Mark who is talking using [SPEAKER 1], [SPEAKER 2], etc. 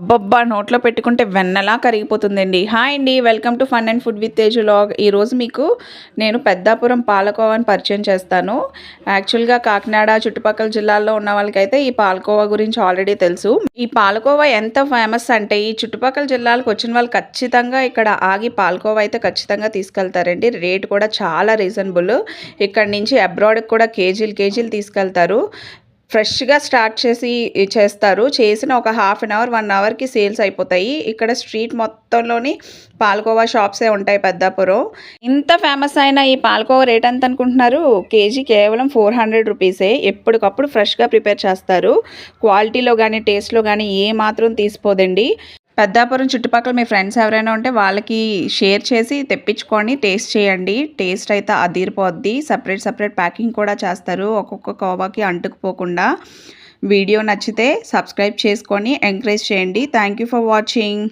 [SPEAKER 1] అబ్బబ్బా! నోట్లో పెట్టుకుంటే వెన్నలా కరిగిపోతుందండి. హాయ్ అండి. Welcome to fun and food with Teju vlog. ఈరోజు మీకు నేను పెద్దాపురం పాలకోవాని పరిచయం చేస్తాను. యాక్చువల్‌గా కాకినాడ చుట్టుపక్కల జిల్లాల్లో ఉన్న వాళ్ళకైతే ఈ పాలకోవా గురించి ఆల్రెడీ తెలుసు. ఈ పాలకోవా ఎంత ఫేమస్ అంటే ఈ చుట్టుపక్కల జిల్లాలకు వచ్చిన వాళ్ళు ఖచ్చితంగా ఇక్కడ ఆగి పాలకోవా అయితే ఖచ్చితంగా తీసుకెళ్తారండి. రేట్ కూడా చాలా రీజనబుల్. ఇక్కడి నుంచి అబ్రాడ్‌కి కూడా కేజీలు తీసుకెళ్తారు. ఫ్రెష్‌గా స్టార్ట్ చేస్తారు. చేసిన ఒక హాఫ్ అన్ అవర్, 1 అవర్‌కి సేల్స్ అయిపోతాయి. ఇక్కడ స్ట్రీట్ మొత్తంలోని పాలకోవా షాప్సే ఉంటాయి పెద్దాపురం. ఇంత ఫేమస్ అయిన ఈ పాలకోవా రేట్ ఎంత అనుకుంటున్నారు? కేజీ కేవలం 400 రూపీసే. ఎప్పటికప్పుడు ఫ్రెష్‌గా ప్రిపేర్ చేస్తారు. క్వాలిటీలో గానీ, టేస్ట్‌లో గానీ ఏ మాత్రం తీసిపోదండి. పెద్దాపురం చుట్టుపక్కల మీ ఫ్రెండ్స్ ఎవరైనా ఉంటే వాళ్ళకి షేర్ చేసి తెప్పించుకొని టేస్ట్ చేయండి. టేస్ట్ అయితే అదిరిపోద్ది. సెపరేట్ ప్యాకింగ్ కూడా చేస్తారు. ఒక్కొక్క కోవాకి అంటుకుపోకుండా. వీడియో నచ్చితే సబ్స్క్రైబ్ చేసుకొని ఎంకరేజ్ చేయండి. Thank you for watching.